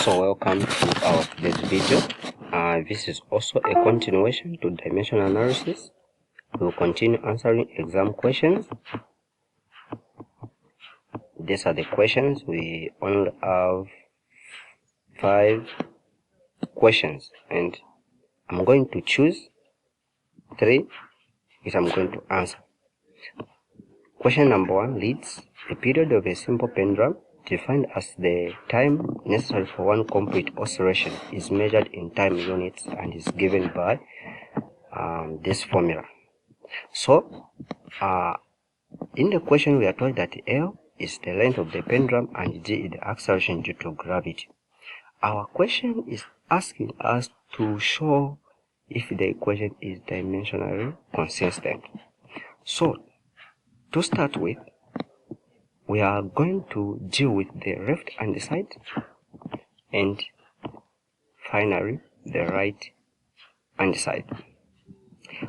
So welcome to our today's video. This is also a continuation to dimension analysis. We will continue answering exam questions. These are the questions. We only have 5 questions and I'm going to choose 3 which I'm going to answer. Question number 1 reads, a period of a simple pendulum defined as the time necessary for one complete oscillation is measured in time units and is given by this formula. So in the question we are told that L is the length of the pendulum and G is the acceleration due to gravity. Our question is asking us to show if the equation is dimensionally consistent. So to start with, we are going to deal with the left hand side and finally the right hand side.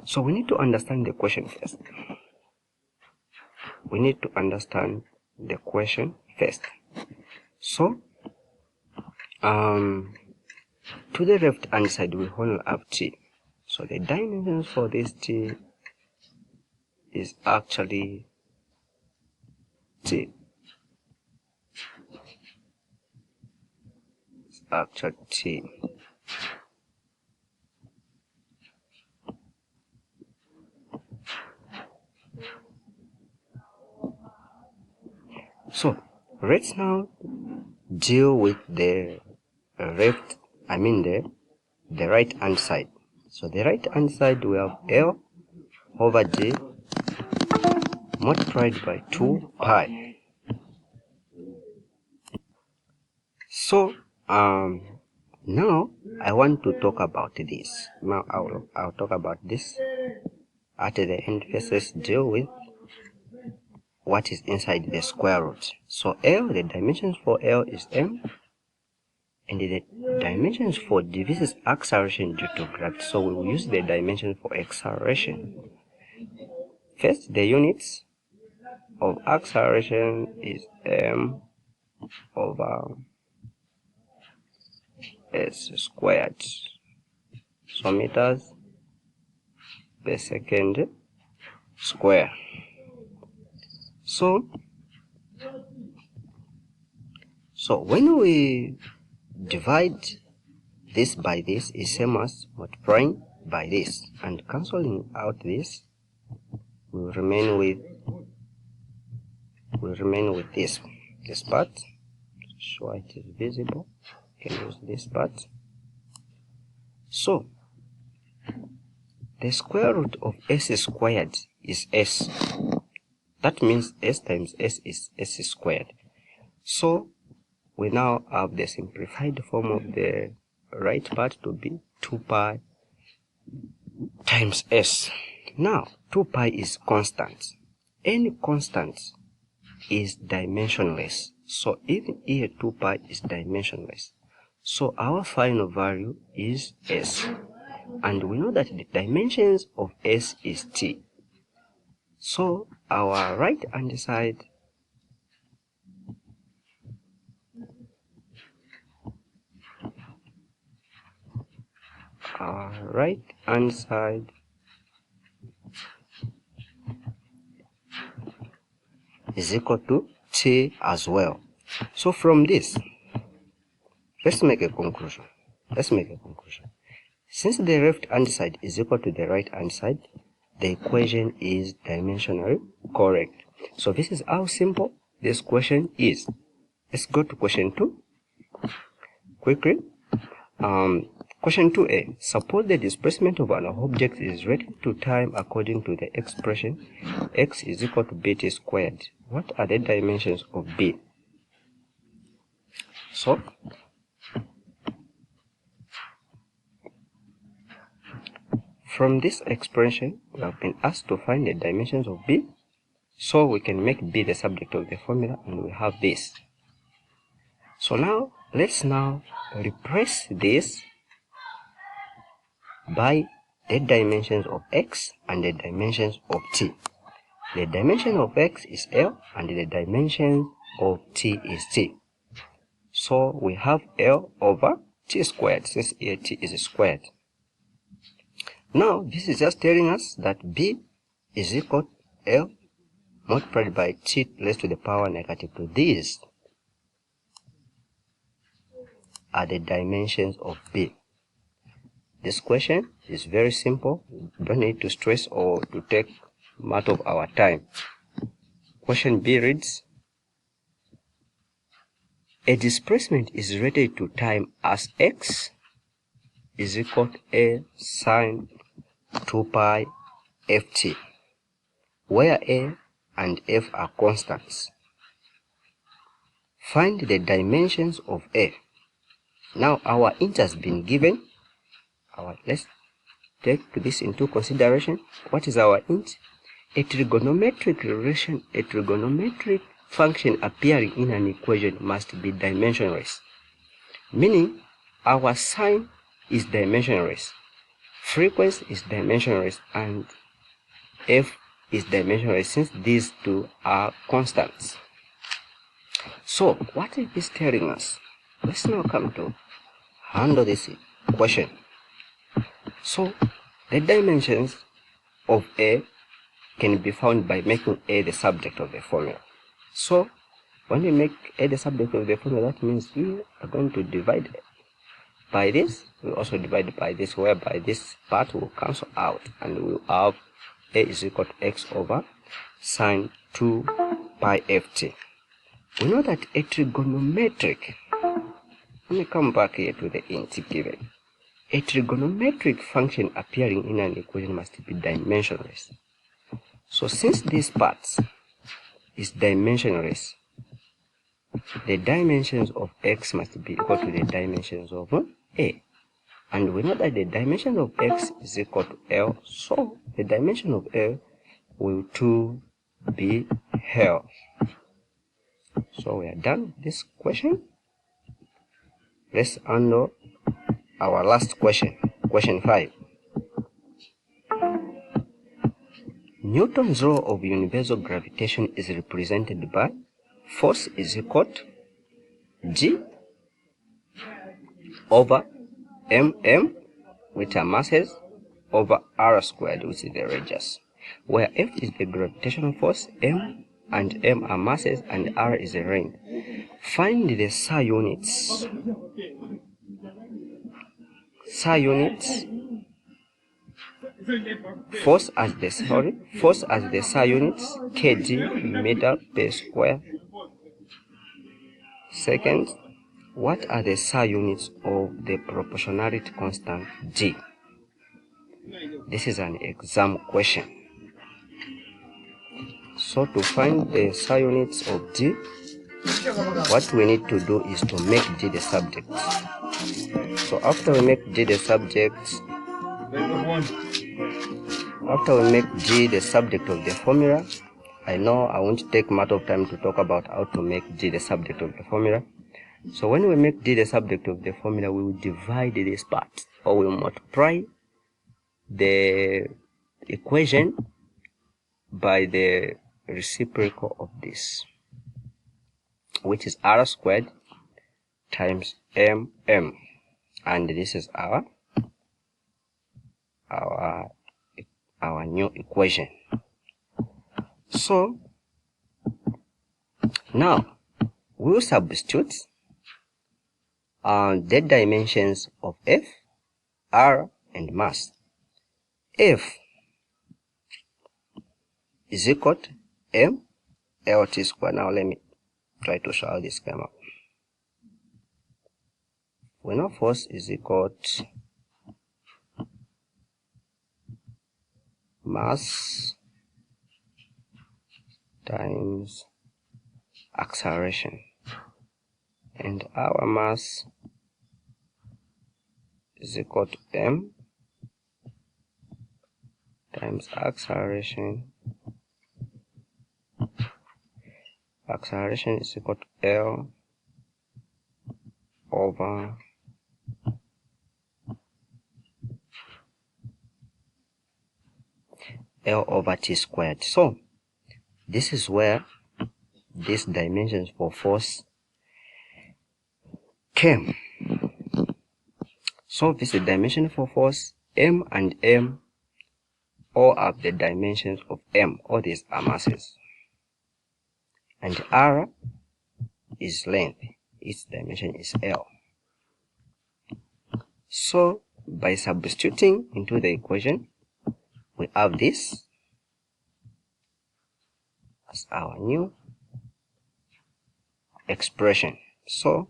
So we need to understand the question first. So to the left hand side we only have T. So the dimensions for this T is actually T. So let's now deal with the right hand side. So the right hand side we have L over G multiplied by 2 pi. So now I want to talk about this. Now I'll talk about this at the end. First deal with what is inside the square root. So L, the dimensions for L is M, and the dimensions for D, this is acceleration due to gravity. So we will use the dimension for acceleration. First, the units of acceleration is M over S squared. So meters per second square. So when we divide this by this is same as multiplying by this, and cancelling out this, we will remain with this part. So it is visible. You can use this part. So the square root of S squared is S. That means S times S is S squared. So we now have the simplified form of the right part to be 2 pi times S. Now 2 pi is constant. Any constant is dimensionless. So even here 2 pi is dimensionless. So our final value is S. And we know that the dimensions of S is T. So our right hand side is equal to T as well. So from this, let's make a conclusion. Since the left hand side is equal to the right hand side, the equation is dimensionally correct. So this is how simple this question is. Let's go to question 2 quickly. Question 2a. Suppose the displacement of an object is related to time according to the expression x is equal to bt squared. What are the dimensions of b? So from this expression, we have been asked to find the dimensions of b. So we can make b the subject of the formula, and we have this. So now let's replace this by the dimensions of x and the dimensions of t. The dimension of x is L and the dimension of t is t. So we have L over T squared, since here T is squared. Now this is just telling us that B is equal to L multiplied by T raised to the power negative 2. These are the dimensions of B. This question is very simple. You don't need to stress or to take much of our time. Question B reads, a displacement is related to time as x is equal to a sine 2 pi ft, where a and f are constants. Find the dimensions of a. Now our int has been given. Let's take this into consideration. What is our int? A trigonometric relation, a trigonometric function appearing in an equation must be dimensionless, meaning our sine is dimensionless, frequency is dimensionless, and f is dimensionless, since these two are constants. So what is this telling us? Let's now come to handle this question. So the dimensions of A can be found by making A the subject of the formula. So when we make A the subject of the formula, that means we are going to divide by this. We also divide by this, whereby this part will cancel out, and we will have A is equal to x over sine 2 pi ft. We know that a trigonometric, let me come back here to the int given. A trigonometric function appearing in an equation must be dimensionless. So since this part is dimensionless, the dimensions of x must be equal to the dimensions of A. And we know that the dimension of x is equal to L, so the dimension of L will too be L. So we are done with this question. Let's handle our last question, question 5. Newton's law of universal gravitation is represented by force is equal to G over mm, which are masses, over r squared, which is the radius, where F is the gravitational force, m and m are masses, and r is the range. Find the SI units. SI units. Force as the SI units, kg, meter per square second. What are the SI units of the proportionality constant G? This is an exam question. So to find the SI units of G, what we need to do is to make G the subject. So after we make G the subject, of the formula, I know I won't take much of time to talk about how to make G the subject of the formula. So when we make G the subject of the formula, we will divide this part, or we will multiply the equation by the reciprocal of this, which is r squared times mm, and this is our new equation. So now we will substitute the dimensions of F, R, and mass. F is equal to m LT squared. Now let me try to show how this came up. We know force is equal to mass times acceleration, and our mass is equal to m times acceleration. Acceleration is equal to L over T squared. So this is where these dimensions for force Okay, so this is the dimension for force. M and M all have the dimensions of M. All these are masses. And R is length. Its dimension is L. So by substituting into the equation, we have this as our new expression. So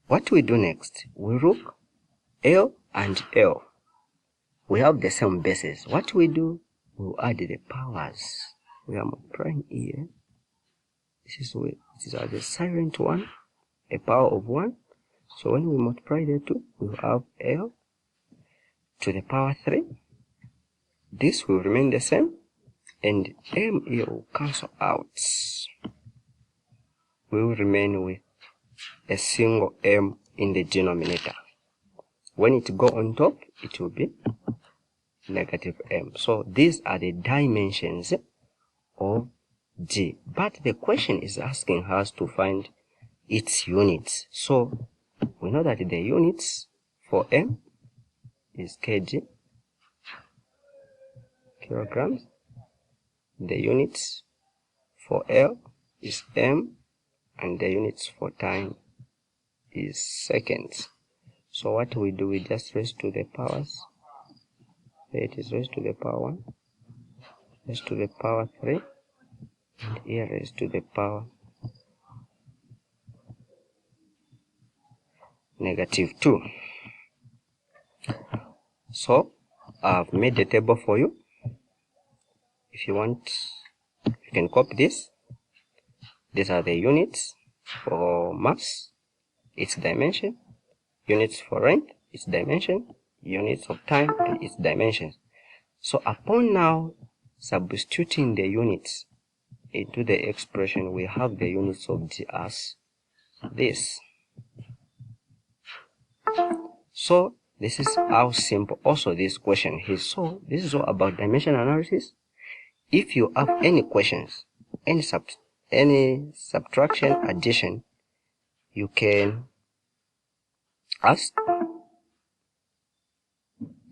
what we do next, we look L and L. We have the same bases. What we do, we'll add the powers. We are multiplying here. This is the silent one, a power of 1. So when we multiply the two, we'll have L to the power 3. This will remain the same, and M here will cancel out. We will remain with a single M in the denominator. When it go on top, it will be negative M. So these are the dimensions of G. But the question is asking us to find its units. So we know that the units for M is kg, kilograms. The units for L is M, and the units for time is seconds. So what we do, we just raise to the powers. It is raised to the power 1, raised to the power 3, and here raised to the power negative 2. So I've made the table for you. If you want, you can copy this. These are the units for mass, its dimension, units for length, its dimension, units of time, and its dimensions. So upon now substituting the units into the expression, we have the units of G as this. So this is how simple also this question is. So this is all about dimension analysis. If you have any questions, any subtraction, addition, you can ask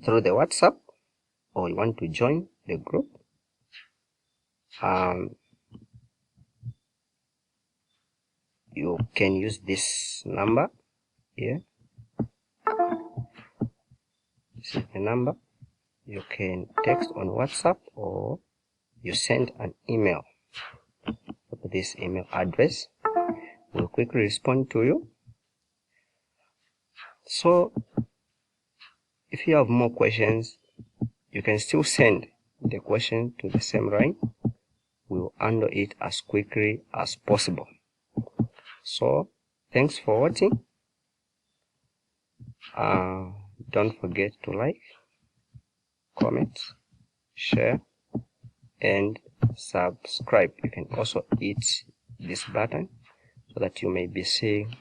through the WhatsApp, or you want to join the group. You can use this number here. This is the number. You can text on WhatsApp, or you send an email to this email address. We'll quickly respond to you. So if you have more questions, you can still send the question to the same line. We'll handle it as quickly as possible. So thanks for watching. Don't forget to like, comment, share, and subscribe. You can also hit this button so that you may be seeing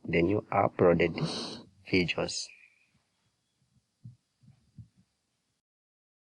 the new uploaded videos.